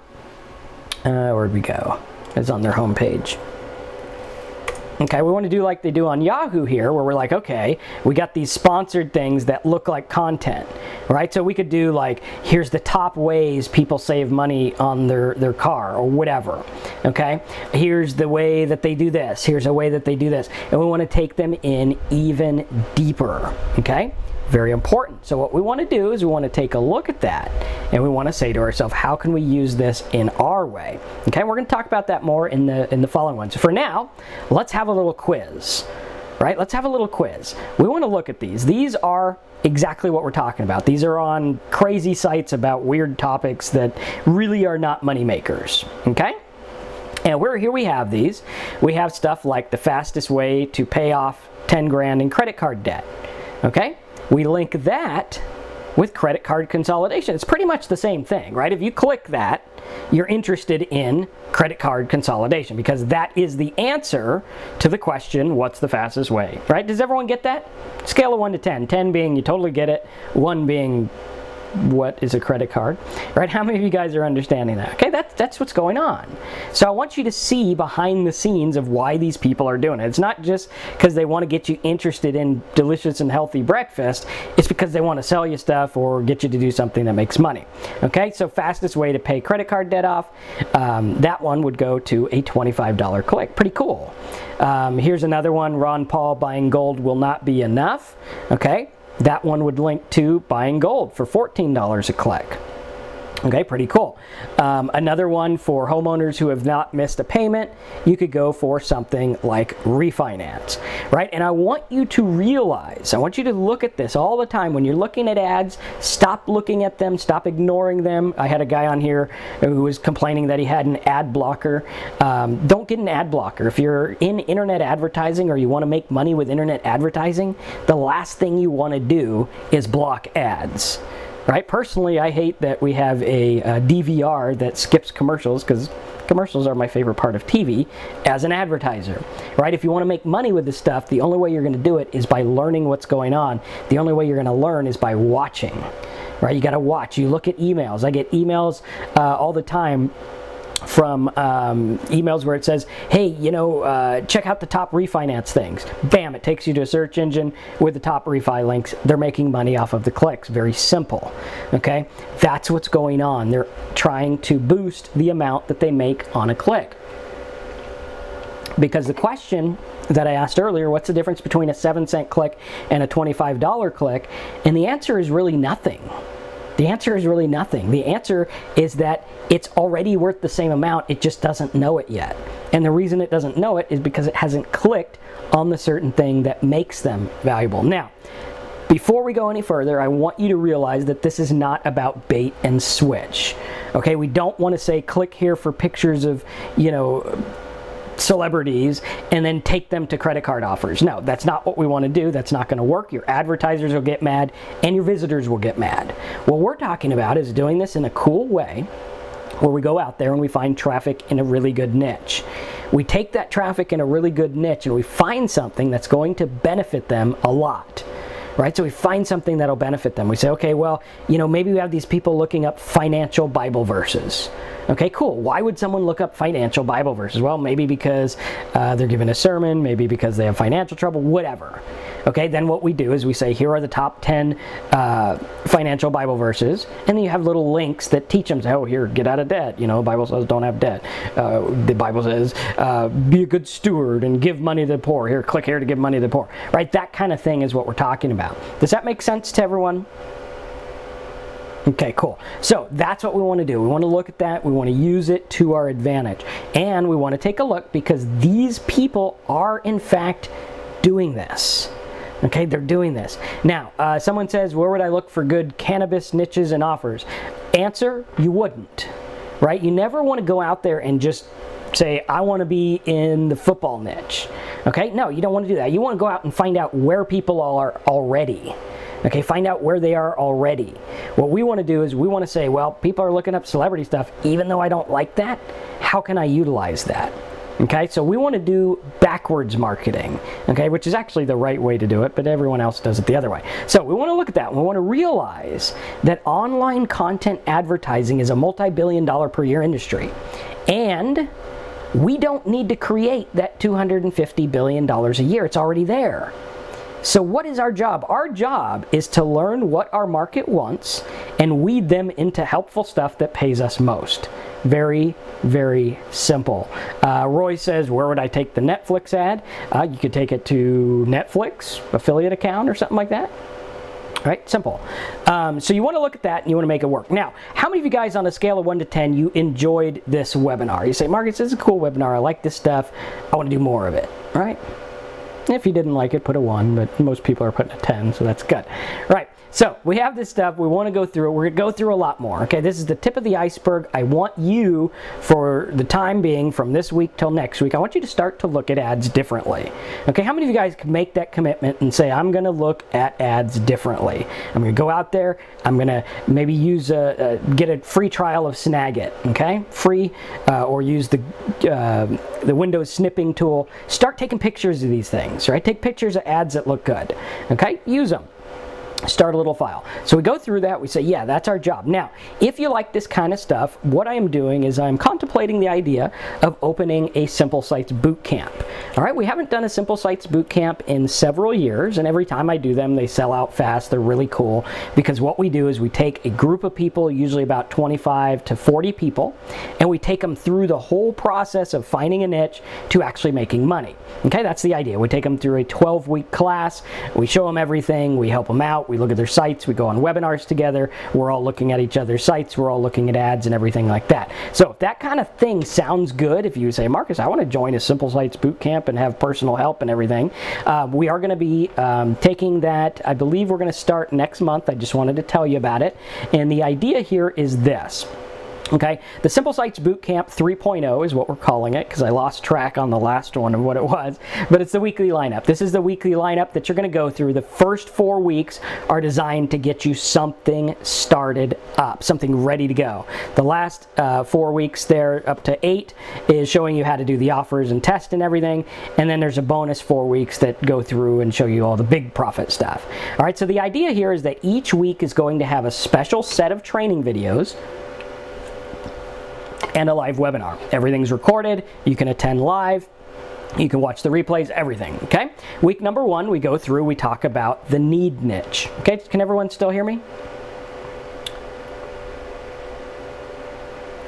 Speaker 1: Where'd we go? It's on their homepage. Okay, we want to do like they do on Yahoo here, where we're like, okay, we got these sponsored things that look like content, right? So we could do like, here's the top ways people save money on their car or whatever, okay? Here's the way that they do this. Here's a way that they do this. And we want to take them in even deeper, okay? Very important. So what we want to do is we want to take a look at that, and we want to say to ourselves, how can we use this in our way? Okay, we're going to talk about that more in the following one. So for now, let's have a little quiz, right? Let's have a little quiz. We want to look at these. These are exactly what we're talking about. These are on crazy sites about weird topics that really are not money makers, okay? And here we have these. We have stuff like the fastest way to pay off 10 grand in credit card debt. Okay? We link that with credit card consolidation. It's pretty much the same thing, right? If you click that, you're interested in credit card consolidation because that is the answer to the question, what's the fastest way, right? Does everyone get that? Scale of 1 to 10. 10 being you totally get it, 1 being what is a credit card, right? How many of you guys are understanding that? Okay, that's what's going on. So I want you to see behind the scenes of why these people are doing it. It's not just because they want to get you interested in delicious and healthy breakfast. It's because they want to sell you stuff or get you to do something that makes money. Okay, so fastest way to pay credit card debt off, that one would go to a $25 click. Pretty cool. Here's another one, Ron Paul, buying gold will not be enough. Okay. That one would link to buying gold for $14 a click. Okay, pretty cool. Another one for homeowners who have not missed a payment, you could go for something like refinance, right? And I want you to realize, I want you to look at this all the time. When you're looking at ads, stop looking at them, stop ignoring them. I had a guy on here who was complaining that he had an ad blocker. Don't get an ad blocker. If you're in internet advertising or you want to make money with internet advertising, the last thing you want to do is block ads. Right? Personally, I hate that we have a DVR that skips commercials because commercials are my favorite part of TV as an advertiser. Right? If you want to make money with this stuff, the only way you're going to do it is by learning what's going on. The only way you're going to learn is by watching. Right? You got to watch. You look at emails. I get emails all the time from emails where it says, hey, check out the top refinance things. Bam, it takes you to a search engine with the top refi links. They're making money off of the clicks. Very simple. Okay, that's what's going on. They're trying to boost the amount that they make on a click. Because the question that I asked earlier, what's the difference between a 7-cent click and a $25 click? And the answer is really nothing. The answer is really nothing. The answer is that it's already worth the same amount, it just doesn't know it yet. And the reason it doesn't know it is because it hasn't clicked on the certain thing that makes them valuable. Now, before we go any further, I want you to realize that this is not about bait and switch. Okay, we don't want to say click here for pictures of, celebrities and then take them to credit card offers. No, that's not what we want to do. That's not going to work. Your advertisers will get mad and your visitors will get mad. What we're talking about is doing this in a cool way where we go out there and we find traffic in a really good niche. We take that traffic in a really good niche and we find something that's going to benefit them a lot. Right? So we find something that'll benefit them. We say, okay, well, maybe we have these people looking up financial Bible verses. Okay, cool. Why would someone look up financial Bible verses? Well, maybe because they're giving a sermon, maybe because they have financial trouble, whatever. Okay, then what we do is we say, here are the top 10 financial Bible verses, and then you have little links that teach them, oh, here, get out of debt. The Bible says don't have debt. The Bible says be a good steward and give money to the poor. Here, click here to give money to the poor. Right, that kind of thing is what we're talking about. Does that make sense to everyone? Okay, cool. So that's what we want to do. We want to look at that. We want to use it to our advantage. And we want to take a look because these people are, in fact, doing this. Okay, they're doing this. Now, someone says, where would I look for good cannabis niches and offers? Answer, you wouldn't. Right? You never want to go out there and just say, I want to be in the football niche. Okay? No, you don't want to do that. You want to go out and find out where people are already. Okay, find out where they are already. What we want to do is we want to say, well, people are looking up celebrity stuff. Even though I don't like that, how can I utilize that? Okay, so we want to do backwards marketing, okay, which is actually the right way to do it, but everyone else does it the other way. So we want to look at that. We want to realize that online content advertising is a multi-billion-dollar per year industry. And we don't need to create that $250 billion a year. It's already there. So what is our job? Our job is to learn what our market wants and weed them into helpful stuff that pays us most. Very, very simple. Roy says, where would I take the Netflix ad? You could take it to Netflix, affiliate account or something like that. Right? Simple. So you want to look at that and you want to make it work. Now, how many of you guys on a scale of 1 to 10, you enjoyed this webinar? You say, Marcus, this is a cool webinar. I like this stuff. I want to do more of it. Right? If you didn't like it, put a 1, but most people are putting a 10, so that's good. Right. So we have this stuff. We want to go through it. We're going to go through a lot more. Okay, this is the tip of the iceberg. I want you, for the time being, from this week till next week, I want you to start to look at ads differently. Okay, how many of you guys can make that commitment and say, I'm going to look at ads differently? I'm going to go out there. I'm going to maybe use get a free trial of Snagit. Okay, free, or use the Windows snipping tool. Start taking pictures of these things. Right, take pictures of ads that look good. Okay, use them. Start a little file. So we go through that, we say, yeah, that's our job. Now, if you like this kind of stuff, what I am doing is I'm contemplating the idea of opening a Simple Sites boot camp. All right, we haven't done a Simple Sites boot camp in several years, and every time I do them, they sell out fast. They're really cool, because what we do is we take a group of people, usually about 25 to 40 people, and we take them through the whole process of finding a niche to actually making money. Okay, that's the idea. We take them through a 12-week class. We show them everything. We help them out. We look at their sites. We go on webinars together. We're all looking at each other's sites. We're all looking at ads and everything like that. So if that kind of thing sounds good, if you say, Marcus, I want to join a Simple Sites boot camp and have personal help and everything, we are going to be taking that. I believe we're going to start next month. I just wanted to tell you about it. And the idea here is this. Okay, the Simple Sites Bootcamp 3.0 is what we're calling it, because I lost track on the last one of what it was, but it's the weekly lineup. This is the weekly lineup that you're going to go through. The first 4 weeks are designed to get you something started up, something ready to go. The last 4 weeks there, up to 8, is showing you how to do the offers and test and everything, and then there's a bonus 4 weeks that go through and show you all the big profit stuff. All right, so the idea here is that each week is going to have a special set of training videos and a live webinar. Everything's recorded. You can attend live. You can watch the replays, everything, okay? Week number 1, we go through, we talk about the need niche. Okay, can everyone still hear me?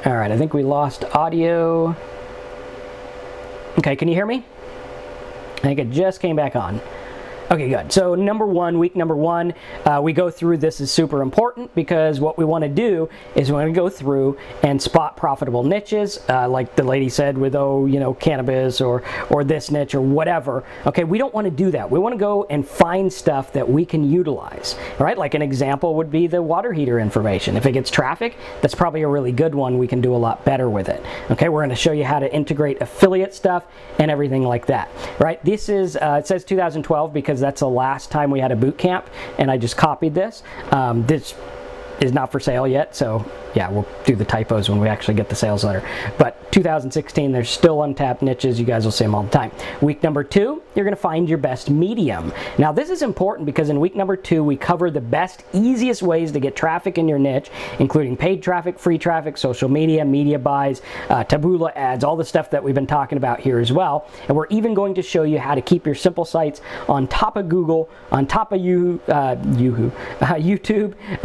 Speaker 1: All right, I think we lost audio. Okay, can you hear me? I think it just came back on. Okay, good. So week number one, we go through. This is super important, because what we want to do is we want to go through and spot profitable niches, like the lady said with, cannabis or this niche or whatever. Okay, we don't want to do that. We want to go and find stuff that we can utilize, right? Like an example would be the water heater information. If it gets traffic, that's probably a really good one. We can do a lot better with it. Okay, we're going to show you how to integrate affiliate stuff and everything like that, right? This is, it says 2012 because that's the last time we had a boot camp, and I just copied this. This is not for sale yet, so yeah, we'll do the typos when we actually get the sales letter. But 2016, there's still untapped niches. You guys will see them all the time. Week number 2, you're going to find your best medium. Now, this is important because in week number 2, we cover the best, easiest ways to get traffic in your niche, including paid traffic, free traffic, social media, media buys, taboola ads, all the stuff that we've been talking about here as well. And we're even going to show you how to keep your simple sites on top of Google, on top of YouTube,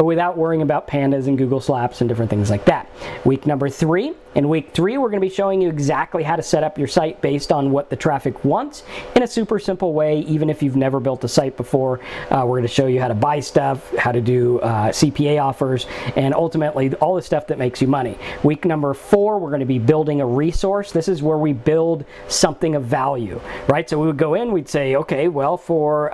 Speaker 1: without worrying about pandas and Google slaps and different things like that. Week number 3. In week 3, we're going to be showing you exactly how to set up your site based on what the traffic wants in a super simple way. Even if you've never built a site before, we're going to show you how to buy stuff, how to do CPA offers, and ultimately all the stuff that makes you money. Week number 4, we're going to be building a resource. This is where we build something of value, right? So we would go in, we'd say, okay, well, for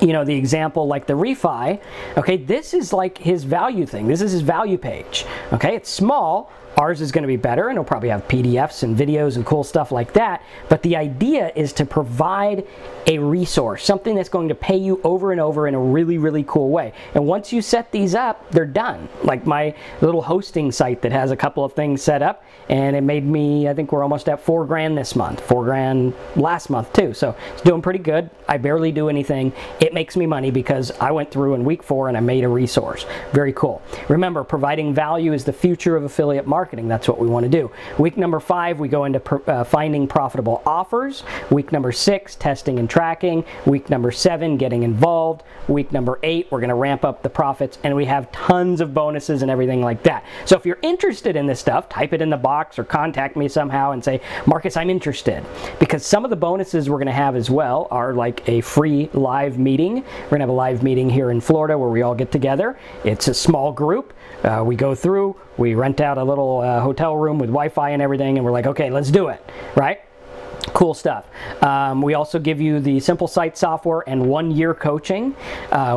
Speaker 1: the example like the refi, okay, this is like his value thing. This is his value page. Okay, it's small. Ours is going to be better, and it'll probably have PDFs and videos and cool stuff like that. But the idea is to provide a resource, something that's going to pay you over and over in a really, really cool way. And once you set these up, they're done. Like my little hosting site that has a couple of things set up, and it made me, I think we're almost at $4,000 this month, $4,000 last month too. So it's doing pretty good. I barely do anything. It makes me money because I went through in week 4 and I made a resource. Very cool. Remember, providing value is the future of affiliate marketing. That's what we want to do. Week number 5, we go into finding profitable offers. Week number 6, testing and tracking. Week number 7, getting involved. Week number 8, we're going to ramp up the profits, and we have tons of bonuses and everything like that. So if you're interested in this stuff, type it in the box or contact me somehow and say, Marcus, I'm interested. Because some of the bonuses we're going to have as well are like a free live meeting. We're going to have a live meeting here in Florida where we all get together. It's a small group. We go through, we rent out a little hotel room with Wi-Fi and everything, and we're like, okay, let's do it, right? Cool stuff. We also give you the simple site software and 1-year coaching.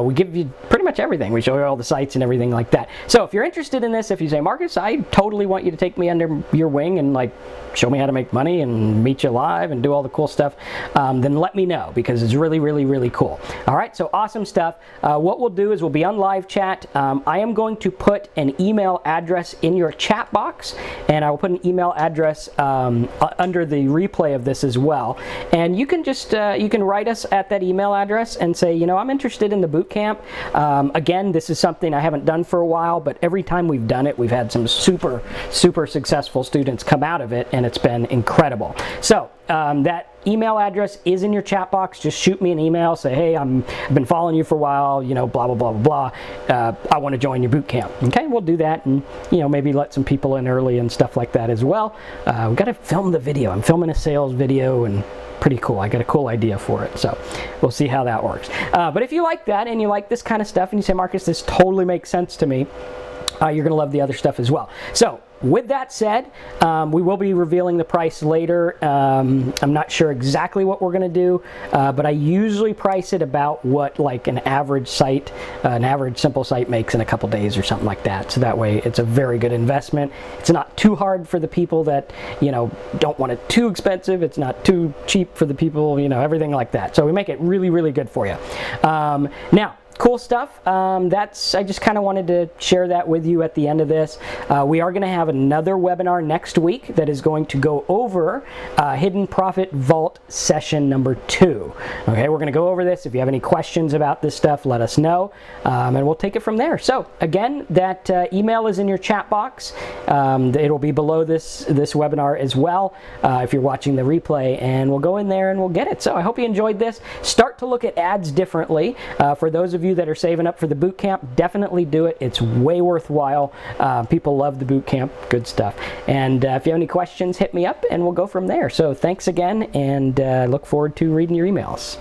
Speaker 1: We give you pretty much everything. We show you all the sites and everything like that. So if you're interested in this, if you say, Marcus, I totally want you to take me under your wing and like show me how to make money and meet you live and do all the cool stuff, then let me know, because it's really, really, really cool. All right, so awesome stuff. What we'll do is we'll be on live chat. I am going to put an email address in your chat box, and I will put an email address under the replay of this as well. And you can just you can write us at that email address and say, you know, I'm interested in the boot camp. Again, this is something I haven't done for a while, but every time we've done it, we've had some super successful students come out of it, and it's been incredible. So that email address is in your chat box. Just shoot me an email, say, hey, I've been following you for a while, you know, blah blah blah blah blah. I want to join your boot camp. Okay, we'll do that, and you know, maybe let some people in early and stuff like that as well. We've got to film the video. I'm filming a sales video, and pretty cool. I got a cool idea for it, so we'll see how that works. But if you like that and you like this kind of stuff, and you say, Marcus, this totally makes sense to me, you're gonna love the other stuff as well. So with that said, we will be revealing the price later. I'm not sure exactly what we're going to do, but I usually price it about what like an average site, an average simple site makes in a couple days or something like that. So that way it's a very good investment. It's not too hard for the people that, you know, don't want it too expensive. It's not too cheap for the people, you know, everything like that. So we make it really, really good for you. Now, cool stuff. I just kind of wanted to share that with you at the end of this. We are going to have another webinar next week that is going to go over Hidden Profit Vault session number 2. Okay, we're going to go over this. If you have any questions about this stuff, let us know, and we'll take it from there. So again, that email is in your chat box. It'll be below this webinar as well if you're watching the replay, and we'll go in there and we'll get it. So I hope you enjoyed this. Start to look at ads differently. For those of you that are saving up for the boot camp, definitely do it. It's way worthwhile. People love the boot camp. Good stuff. And if you have any questions, hit me up and we'll go from there. So thanks again, and look forward to reading your emails.